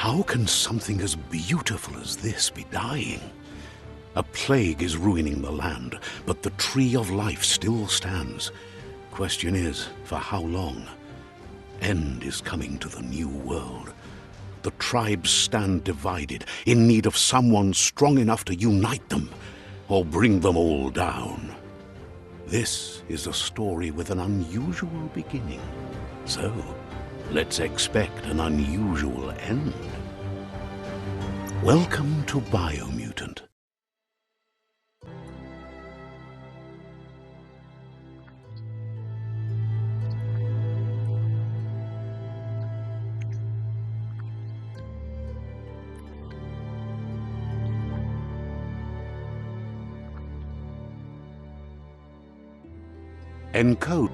How can something as beautiful as this be dying? A plague is ruining the land, but the tree of life still stands. Question is, for how long? End is coming to the new world. The tribes stand divided, in need of someone strong enough to unite them, or bring them all down. This is a story with an unusual beginning. So, let's expect an unusual end. Welcome to Biomutant. Encode.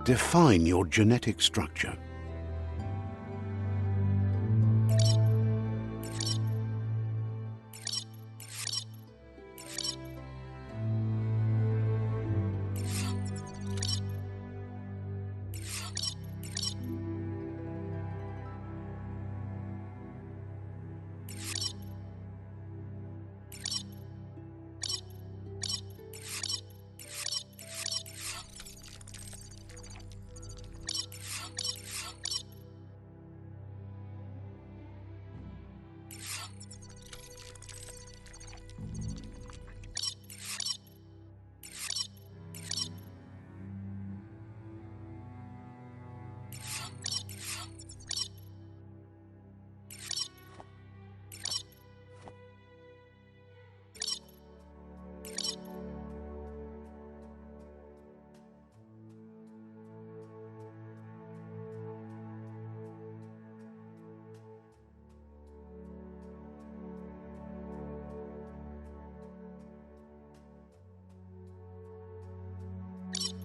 Define your genetic structure.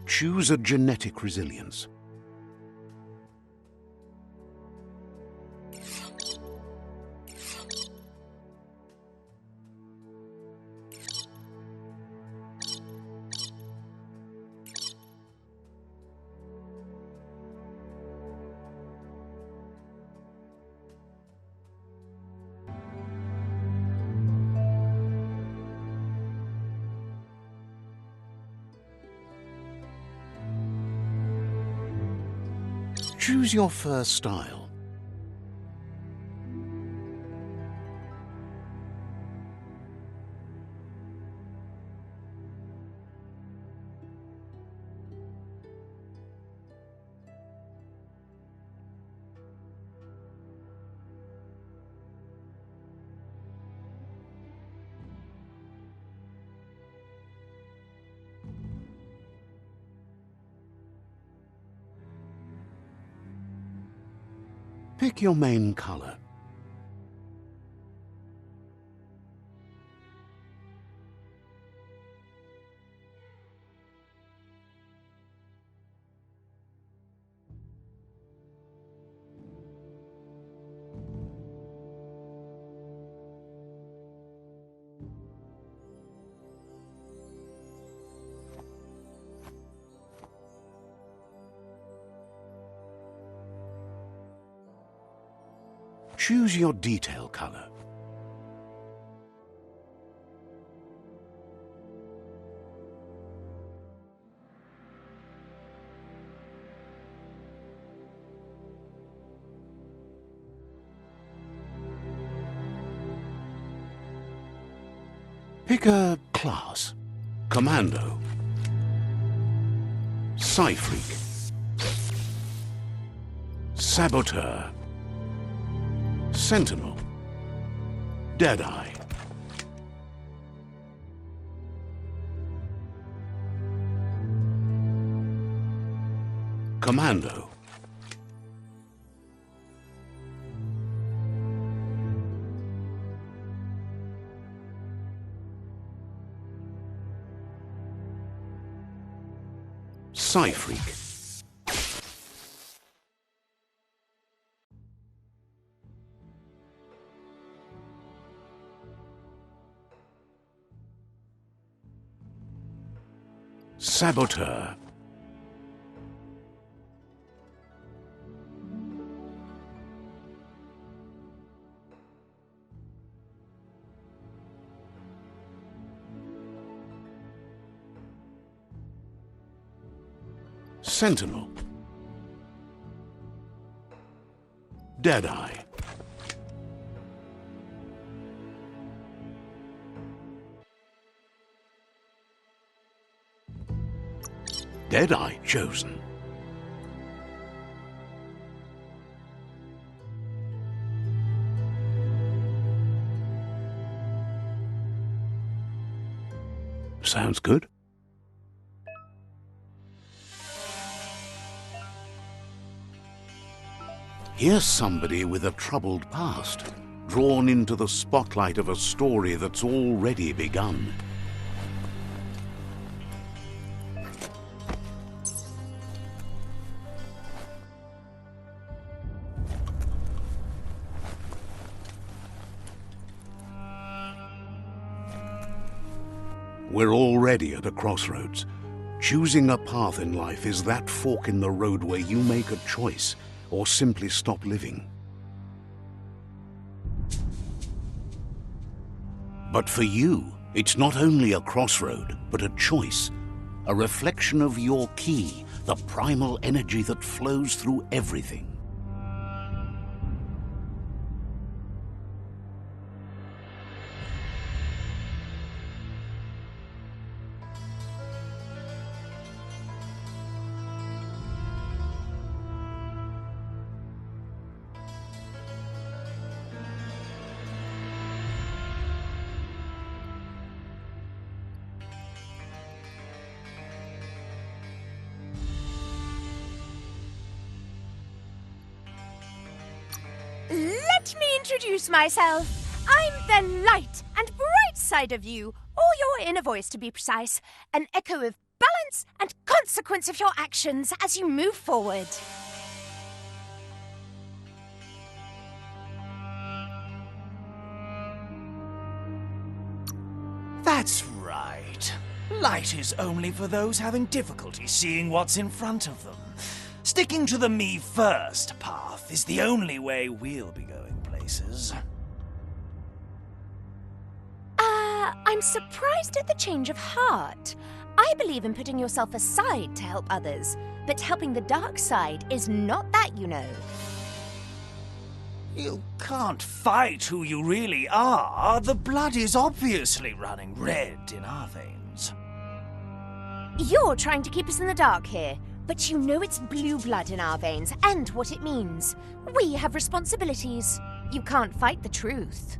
Choose a genetic resilience. Choose your first style. Pick your main color. Choose your detail color. Pick a class. Commando. Psy-Freak. Saboteur. Sentinel. Deadeye. Commando. Psy-Freak. Saboteur. Sentinel. Deadeye. Deadeye chosen. Sounds good. Here's somebody with a troubled past, drawn into the spotlight of a story that's already begun. We're already at a crossroads. Choosing a path in life is that fork in the road where you make a choice or simply stop living. But for you, it's not only a crossroad, but a choice, a reflection of your key, the primal energy that flows through everything. Let me introduce myself. I'm the light and bright side of you, or your inner voice to be precise, an echo of balance and consequence of your actions as you move forward. That's right. Light is only for those having difficulty seeing what's in front of them. Sticking to the me first path is the only way we'll be going places. I'm surprised at the change of heart. I believe in putting yourself aside to help others, but helping the dark side is not that, you know. You can't fight who you really are. The blood is obviously running red in our veins. You're trying to keep us in the dark here, but you know it's blue blood in our veins and what it means. We have responsibilities. You can't fight the truth.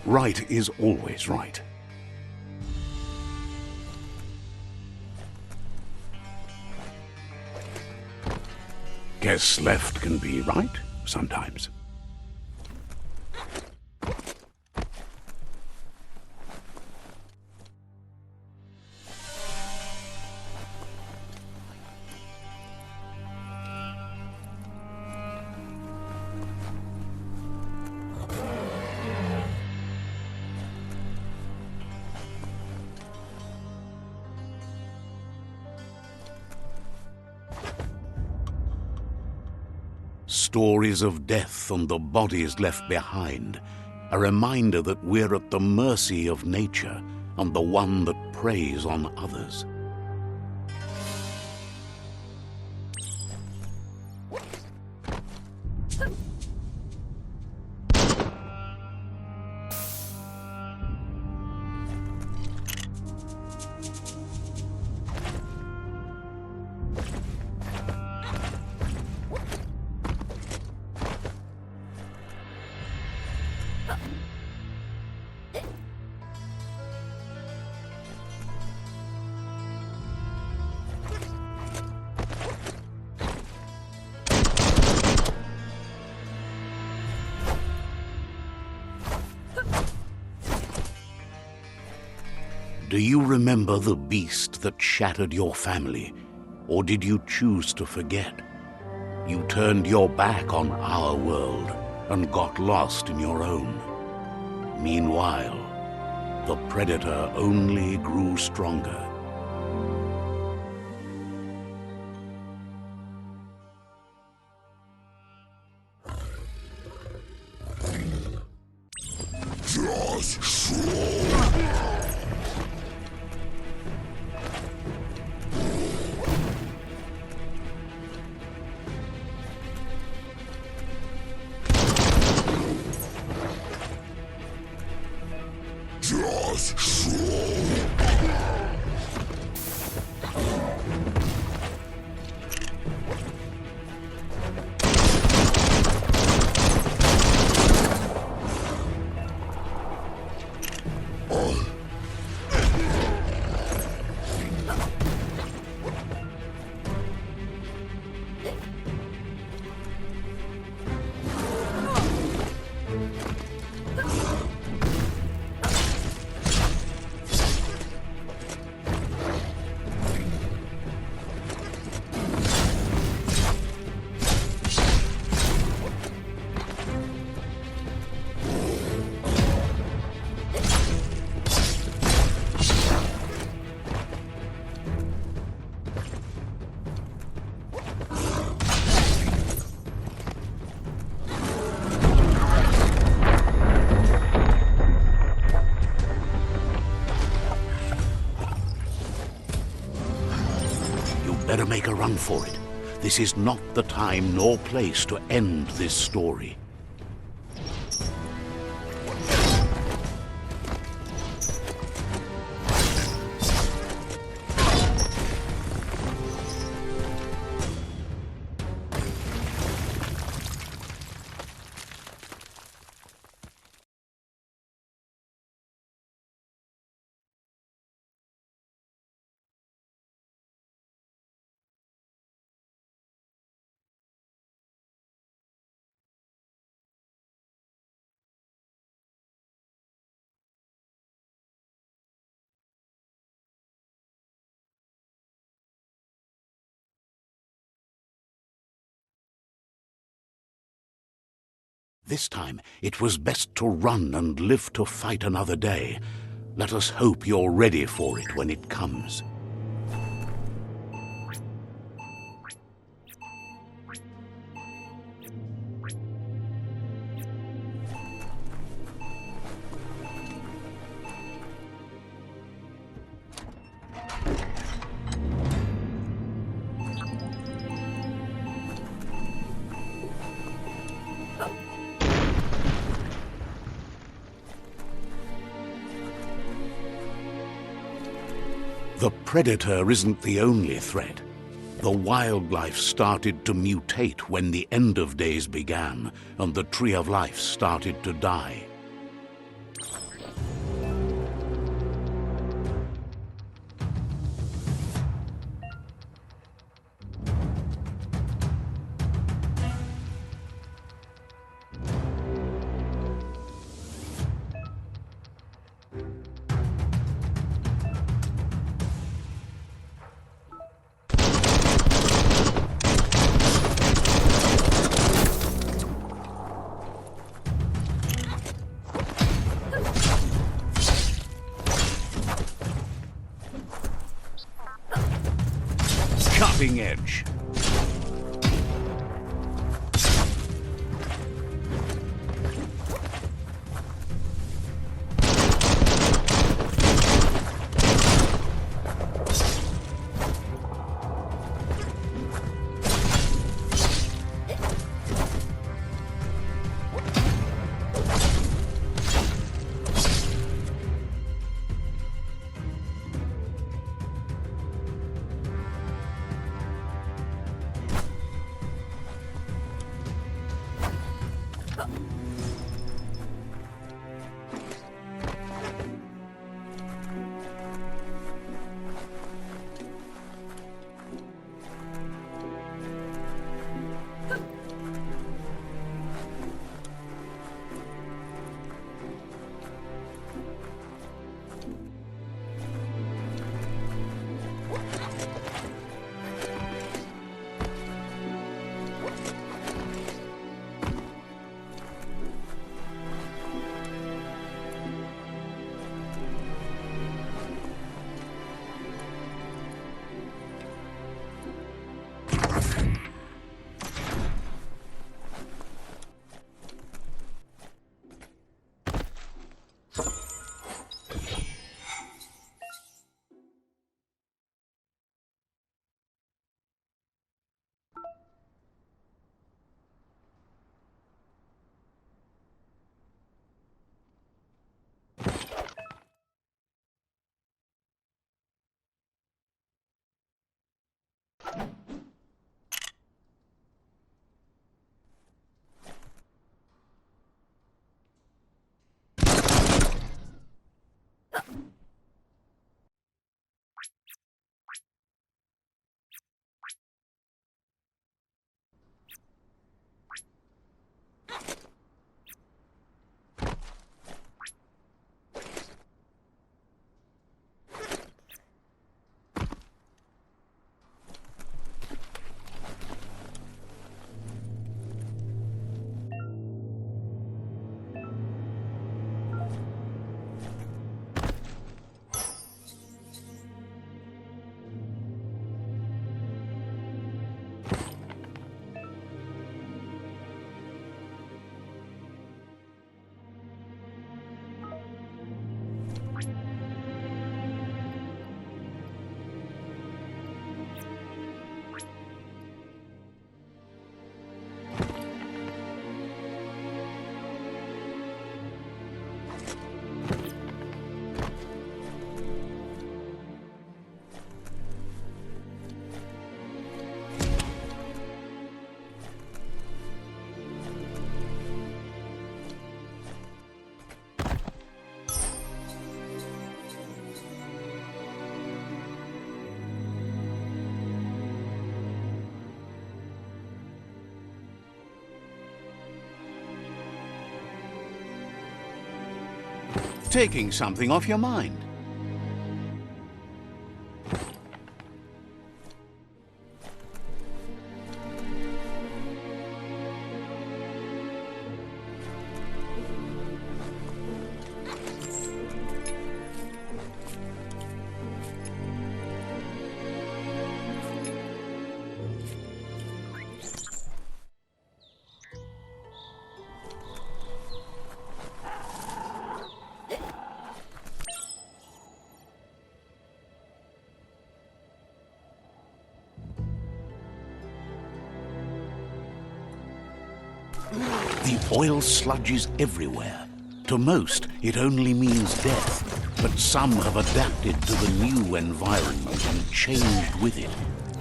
Right is always right. Guess left can be right sometimes. stories of death and the bodies left behind, a reminder that we're at the mercy of nature and the one that preys on others. Do you remember the beast that shattered your family, or did you choose to forget? You turned your back on our world and got lost in your own. Meanwhile, the predator only grew stronger. Better make a run for it. This is not the time nor place to end this story. This time, it was best to run and live to fight another day. Let us hope you're ready for it when it comes. The predator isn't the only threat. The wildlife started to mutate when the end of days began, and the tree of life started to die. Cutting edge. taking something off your mind. The oil sludges everywhere. To most, it only means death, but some have adapted to the new environment and changed with it.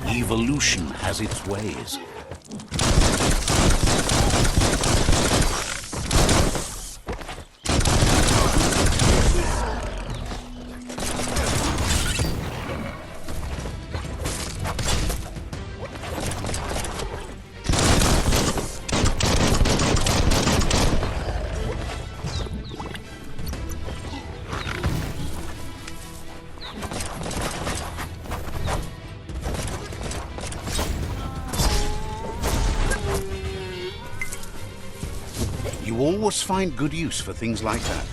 Evolution has its ways. You always find good use for things like that.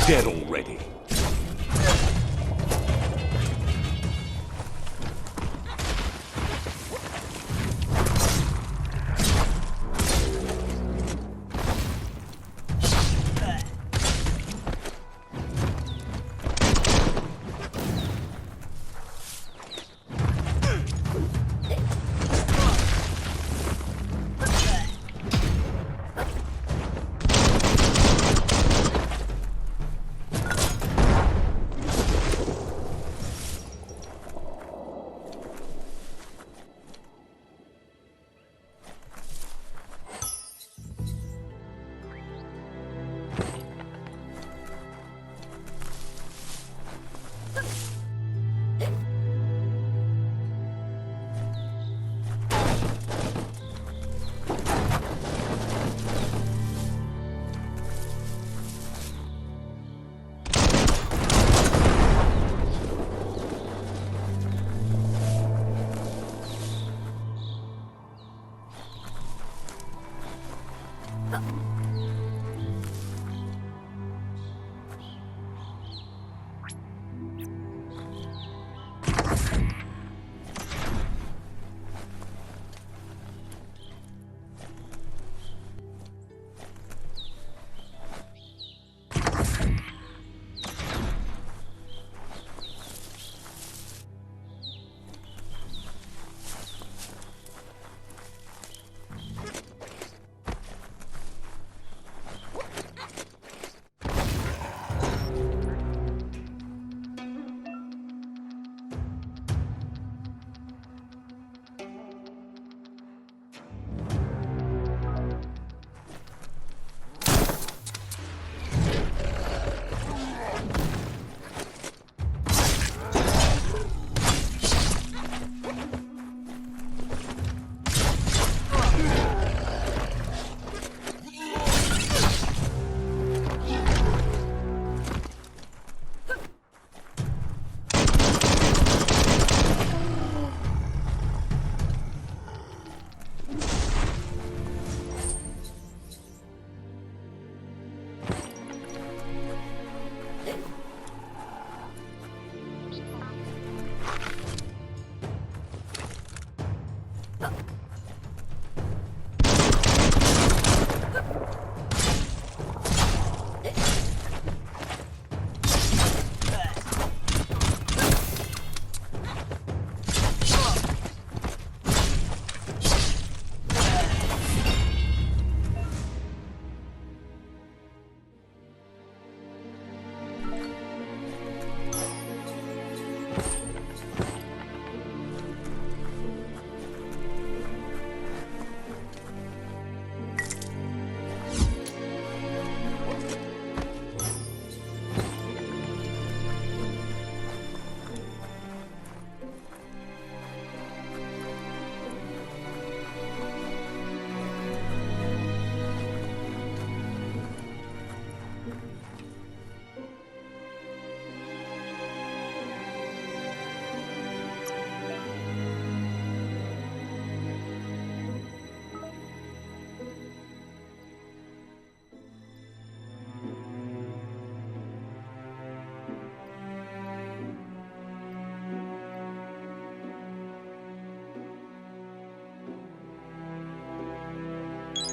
Dead already.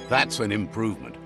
That's an improvement.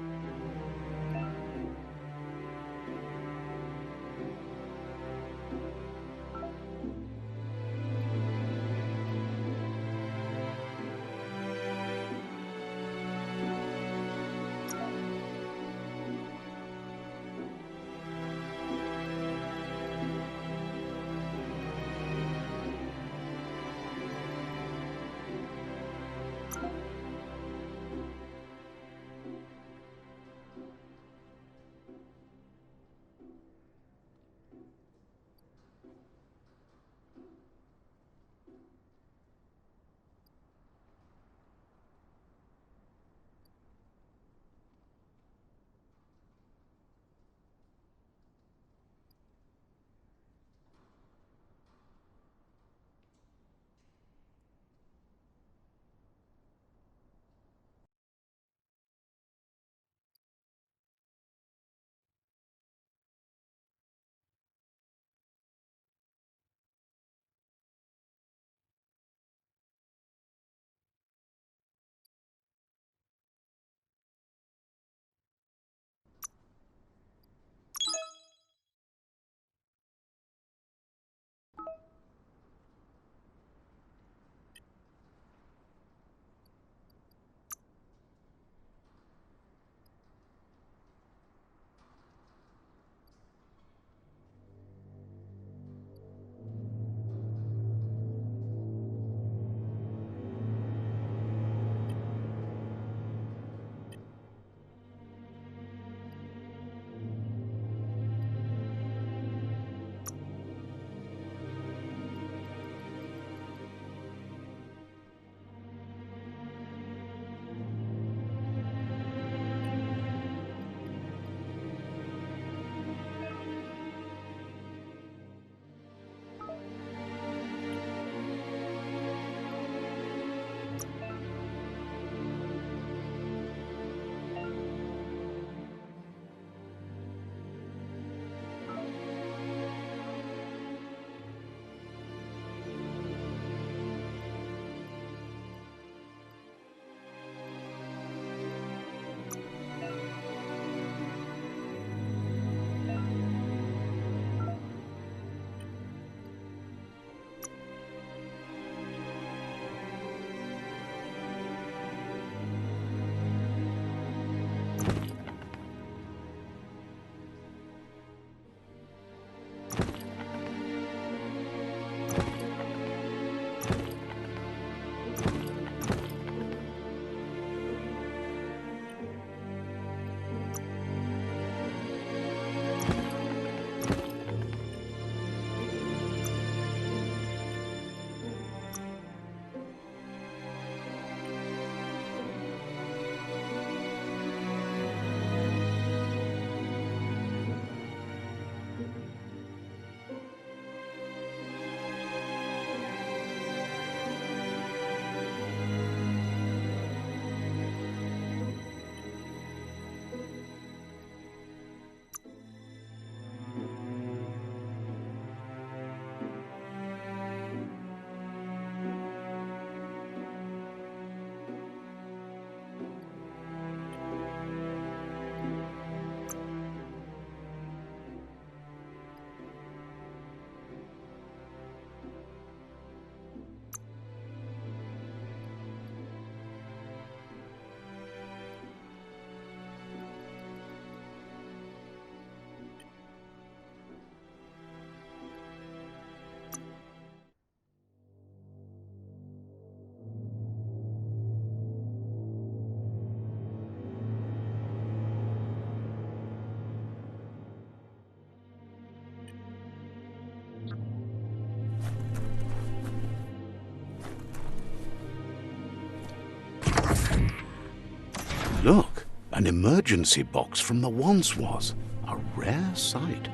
Look, an emergency box from the once was. A rare sight.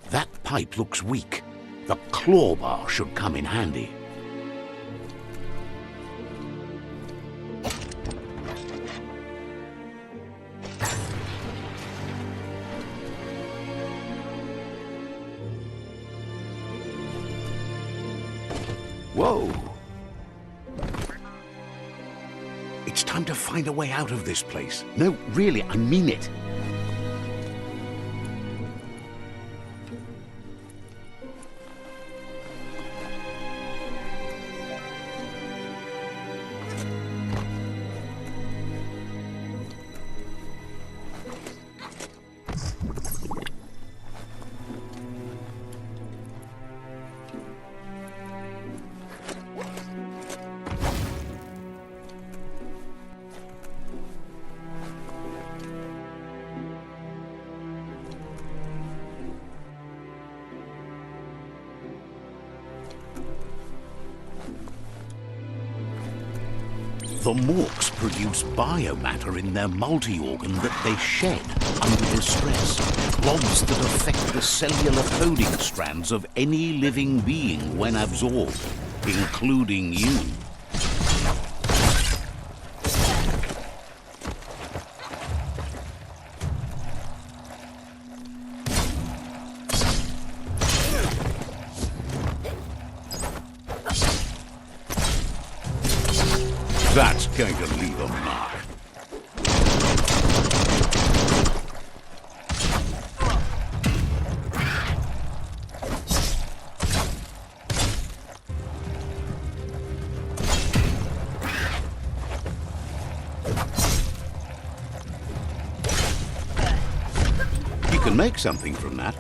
That pipe looks weak. The claw bar should come in handy. Whoa! It's time to find a way out of this place. No, really, I mean it. The morks produce biomatter in their multi-organ that they shed under distress. Blobs that affect the cellular coding strands of any living being when absorbed, including you. That's going to leave a mark. You can make something from that.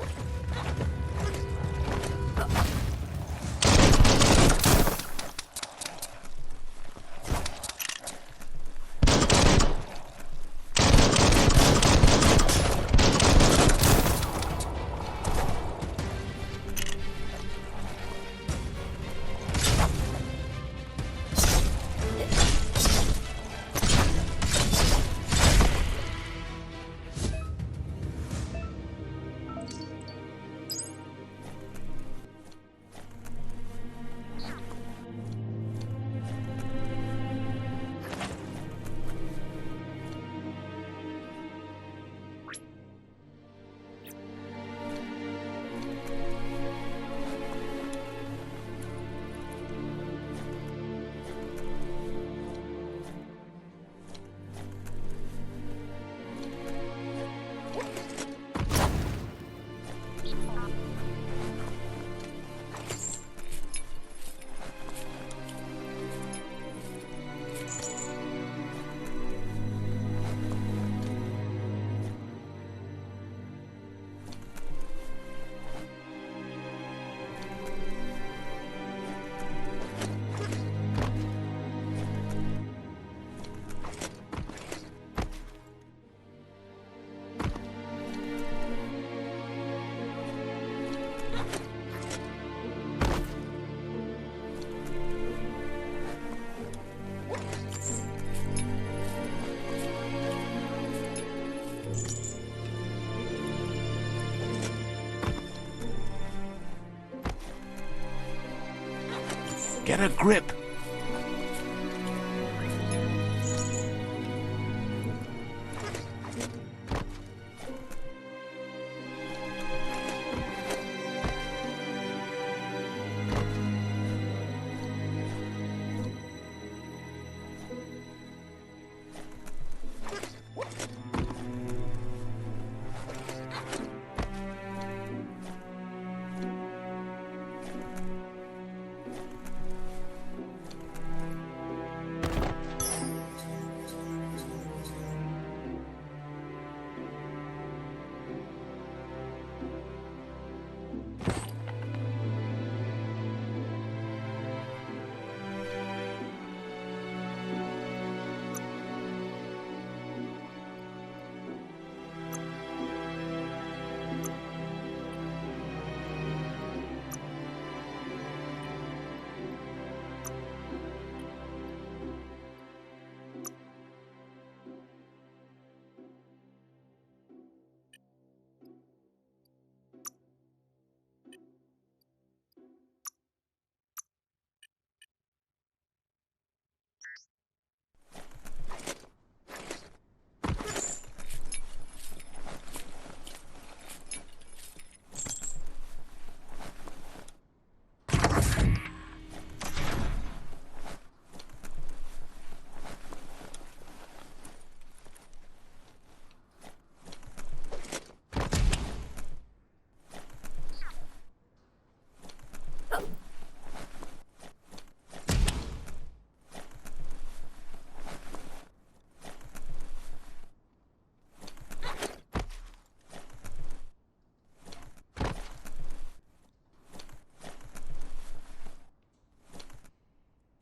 Get a grip.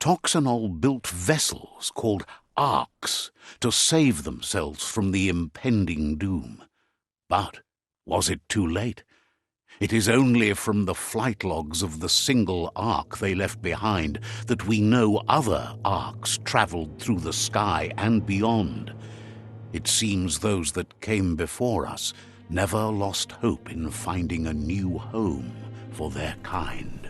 Toxanol built vessels called arks to save themselves from the impending doom. But was it too late? It is only from the flight logs of the single ark they left behind that we know other arks traveled through the sky and beyond. It seems those that came before us never lost hope in finding a new home for their kind.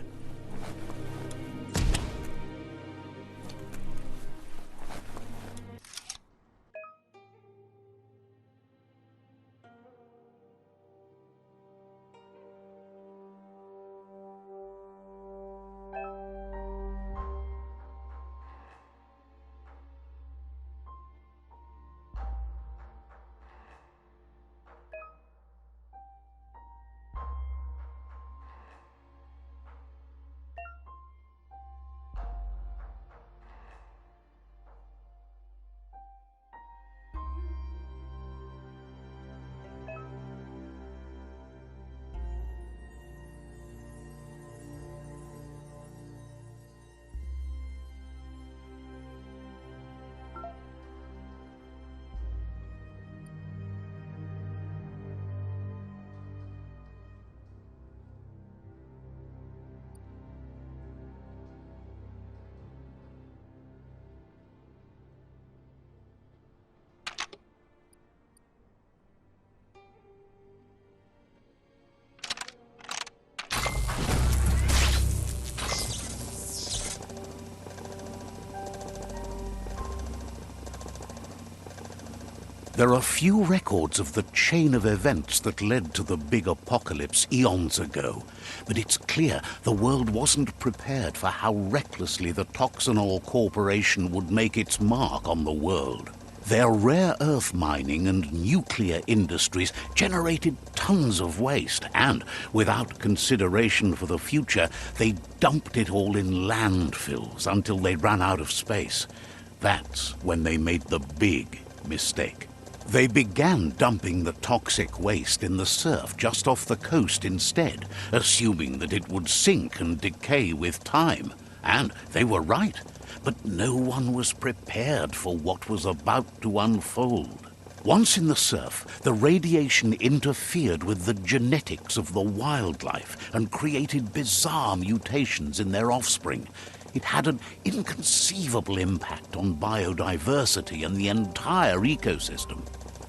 There are few records of the chain of events that led to the big apocalypse eons ago, but it's clear the world wasn't prepared for how recklessly the Toxanol Corporation would make its mark on the world. Their rare earth mining and nuclear industries generated tons of waste, and, without consideration for the future, they dumped it all in landfills until they ran out of space. That's when they made the big mistake. They began dumping the toxic waste in the surf just off the coast instead, assuming that it would sink and decay with time. And they were right, but no one was prepared for what was about to unfold. Once in the surf, the radiation interfered with the genetics of the wildlife and created bizarre mutations in their offspring. It had an inconceivable impact on biodiversity and the entire ecosystem.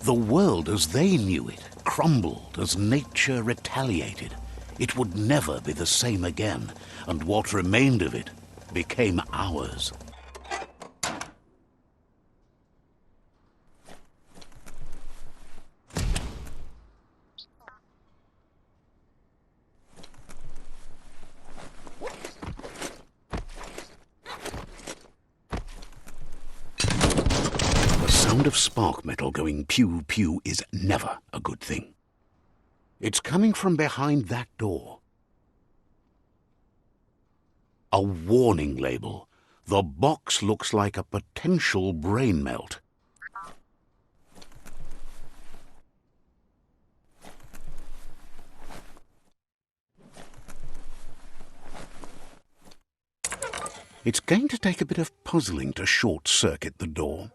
The world as they knew it crumbled as nature retaliated. It would never be the same again, and what remained of it became ours. The sound of spark metal going pew-pew is never a good thing. It's coming from behind that door. A warning label. The box looks like a potential brain melt. It's going to take a bit of puzzling to short-circuit the door.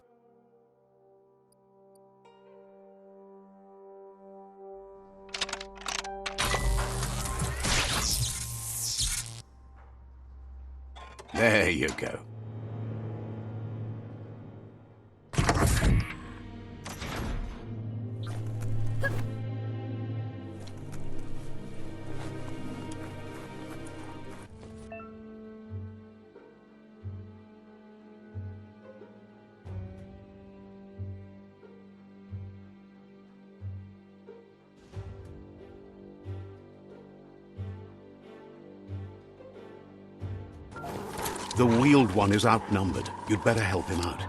There you go. The wheeled one is outnumbered. You'd better help him out.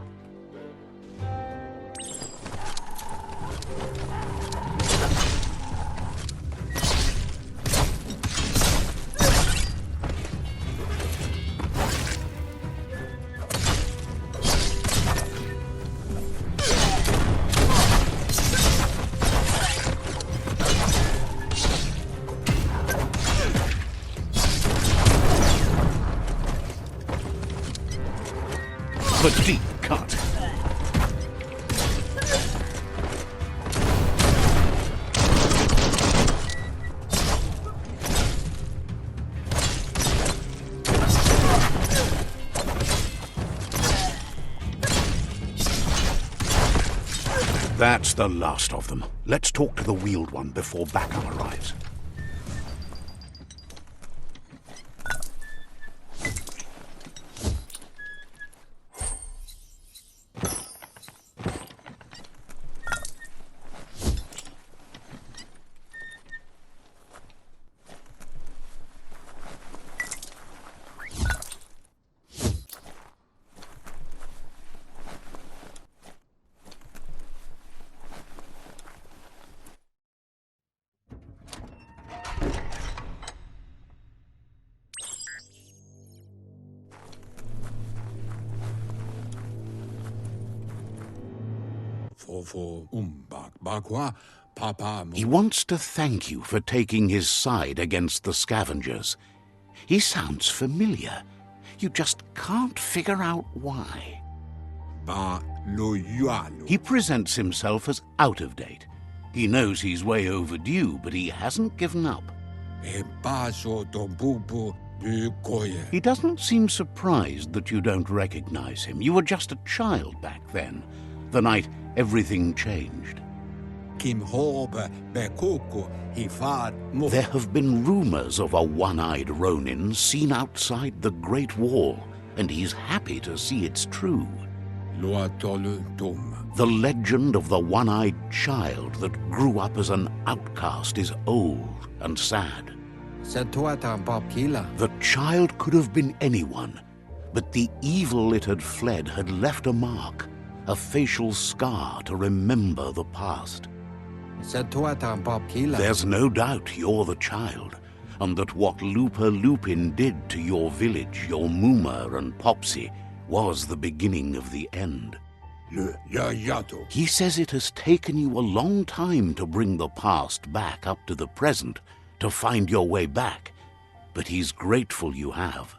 The deep cut. That's the last of them. Let's talk to the wheeled one before backup arrives. He wants to thank you for taking his side against the scavengers. He sounds familiar. You just can't figure out why. He presents himself as out of date. He knows he's way overdue, but he hasn't given up. He doesn't seem surprised that you don't recognize him. You were just a child back then, the night everything changed. There have been rumors of a one-eyed Ronin seen outside the Great Wall, and he's happy to see it's true. The legend of the one-eyed child that grew up as an outcast is old and sad. The child could have been anyone, but the evil it had fled had left a mark, a facial scar to remember the past. There's no doubt you're the child, and that what Looper Lupin did to your village, your Muma and Popsy, was the beginning of the end. He says it has taken you a long time to bring the past back up to the present, to find your way back, but he's grateful you have.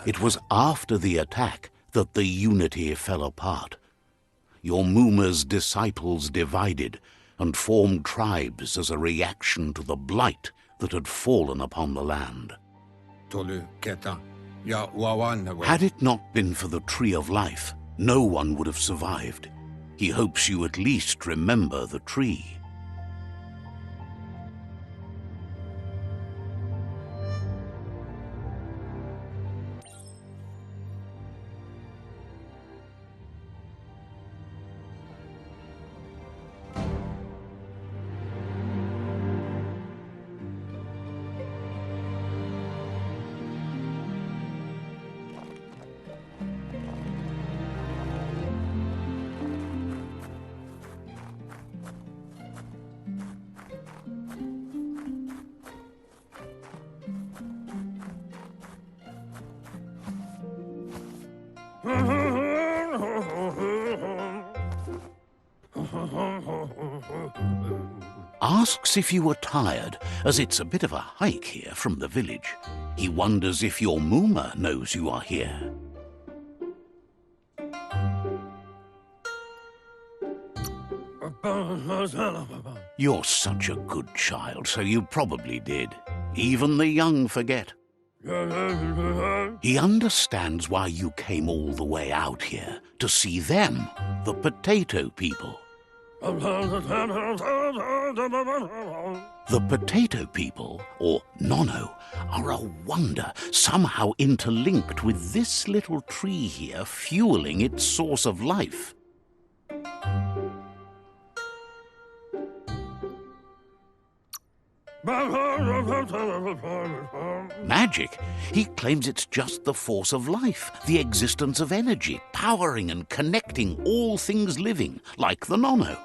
It was after the attack that the unity fell apart. Your Muma's disciples divided and formed tribes as a reaction to the blight that had fallen upon the land. Had it not been for the Tree of Life, no one would have survived. He hopes you at least remember the tree. Asks if you were tired, as it's a bit of a hike here from the village. He wonders if your Muma knows you are here. You're such a good child, so you probably did. Even the young forget. He understands why you came all the way out here, to see them, the potato people. The potato people, or Nono, are a wonder, somehow interlinked with this little tree here, fueling its source of life. Magic? He claims it's just the force of life, the existence of energy, powering and connecting all things living, like the Nono.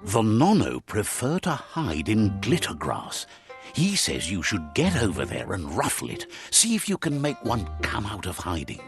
The Nono prefer to hide in glitter grass. He says you should get over there and ruffle it. See if you can make one come out of hiding.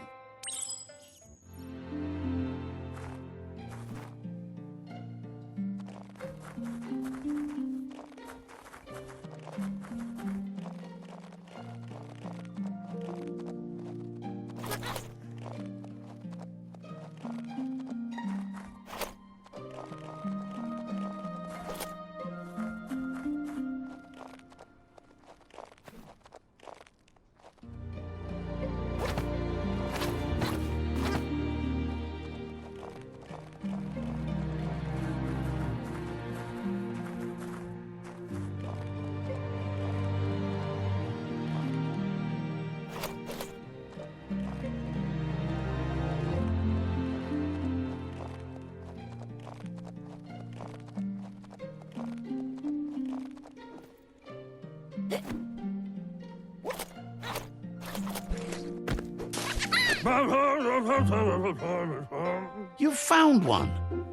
You've found one.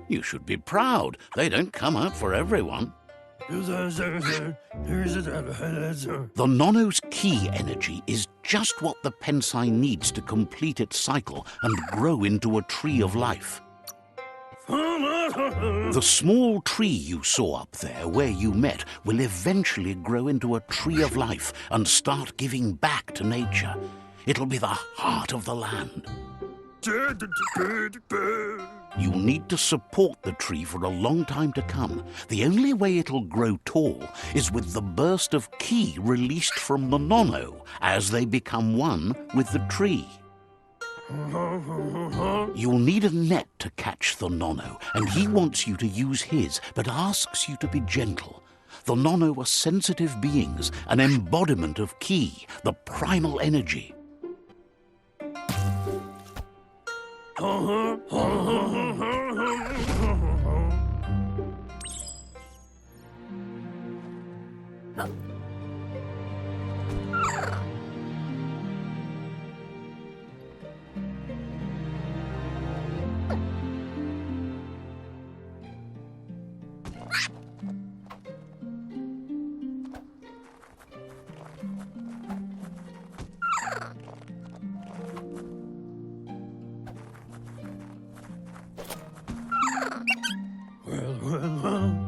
You should be proud. They don't come out for everyone. The Nono's key energy is just what the Pensai needs to complete its cycle and grow into a tree of life. The small tree you saw up there where you met will eventually grow into a tree of life and start giving back to nature. It'll be the heart of the land. You'll need to support the tree for a long time to come. The only way it'll grow tall is with the burst of ki released from the Nono as they become one with the tree. You'll need a net to catch the Nono, and he wants you to use his, but asks you to be gentle. The Nono are sensitive beings, an embodiment of ki, the primal energy.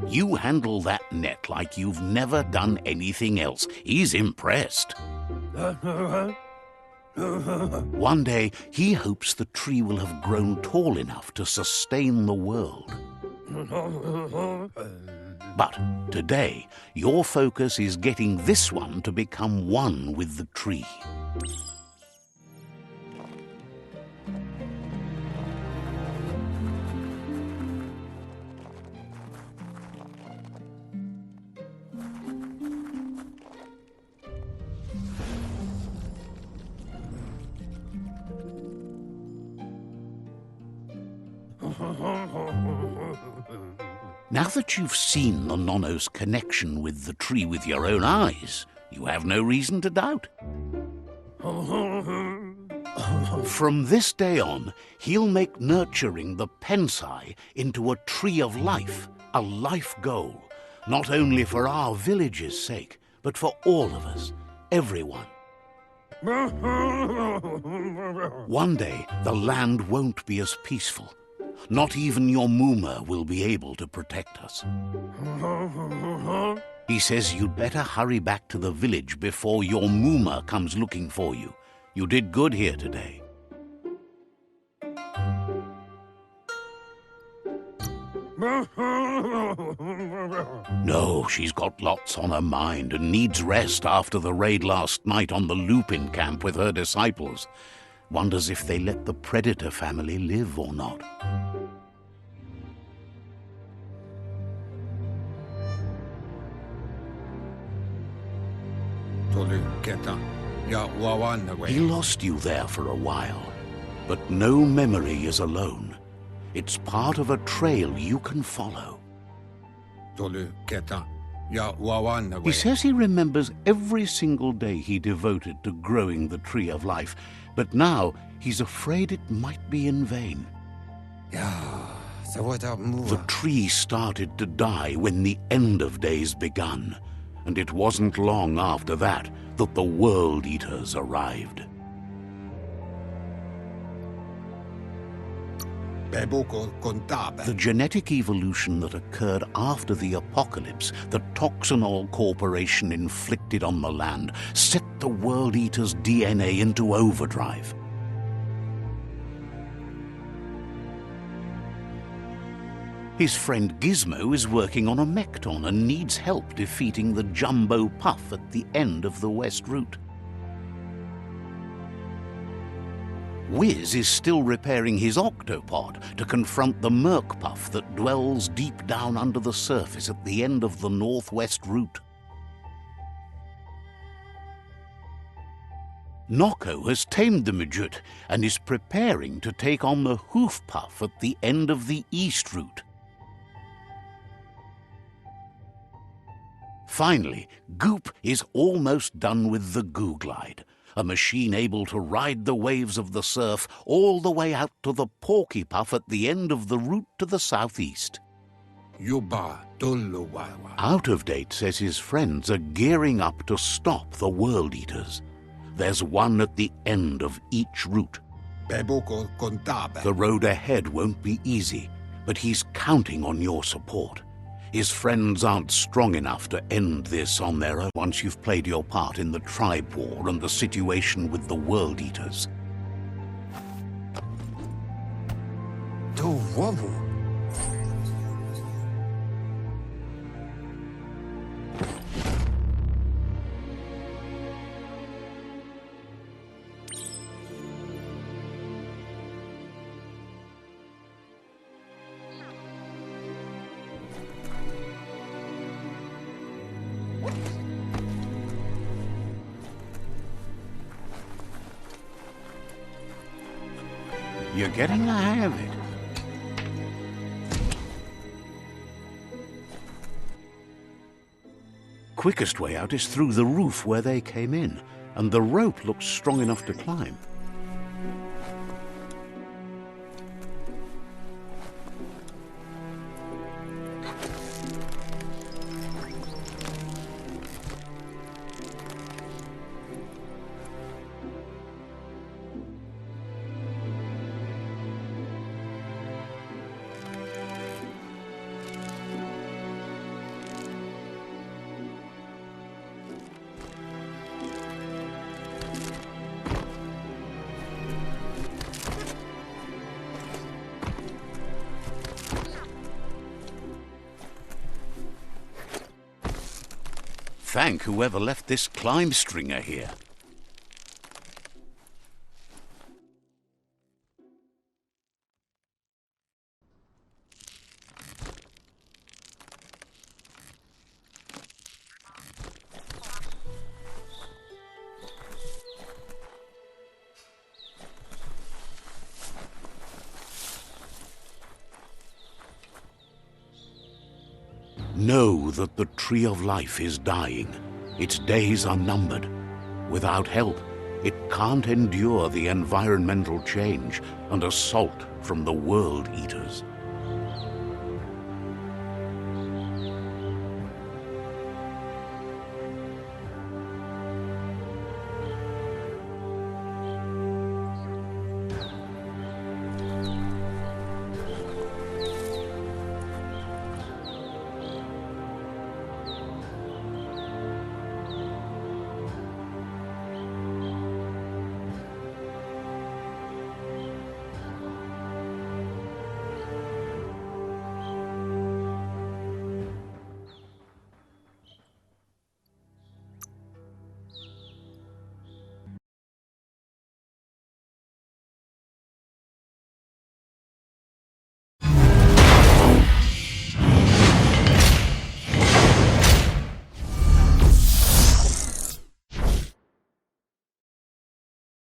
You handle that net like you've never done anything else. He's impressed. One day, he hopes the tree will have grown tall enough to sustain the world. But today, your focus is getting this one to become one with the tree. Now that you've seen the Nono's connection with the tree with your own eyes, you have no reason to doubt. From this day on, he'll make nurturing the Pensai into a tree of life, a life goal, not only for our village's sake, but for all of us, everyone. One day, the land won't be as peaceful. Not even your Muma will be able to protect us. He says you'd better hurry back to the village before your Muma comes looking for you. You did good here today. No, she's got lots on her mind and needs rest after the raid last night on the Lupin camp with her disciples. Wonders if they let the Predator family live or not. He lost you there for a while, but no memory is alone. It's part of a trail you can follow. He says he remembers every single day he devoted to growing the tree of life, but now he's afraid it might be in vain. The tree started to die when the end of days begun, and it wasn't long after that that the World Eaters arrived. The genetic evolution that occurred after the apocalypse that Toxanol Corporation inflicted on the land set the World Eater's DNA into overdrive. His friend Gizmo is working on a Mekton and needs help defeating the Jumbo Puff at the end of the West Route. Wiz is still repairing his octopod to confront the Merc Puff that dwells deep down under the surface at the end of the Northwest Route. Noko has tamed the Midget and is preparing to take on the Hoof Puff at the end of the East Route. Finally, Goop is almost done with the Goo Glide, a machine able to ride the waves of the surf all the way out to the Porky Puff at the end of the route to the southeast. Yuba Duluwawa. Out of Date says his friends are gearing up to stop the World Eaters. There's one at the end of each route. Beboko Kontabe. The road ahead won't be easy, but he's counting on your support. His friends aren't strong enough to end this on their own once you've played your part in the tribe war and the situation with the World Eaters. Duwawu. You're getting the hang of it. Quickest way out is through the roof where they came in, and the rope looks strong enough to climb. Thank whoever left this climb stringer here. Know that the Tree of Life is dying. Its days are numbered. Without help, it can't endure the environmental change and assault from the World Eaters.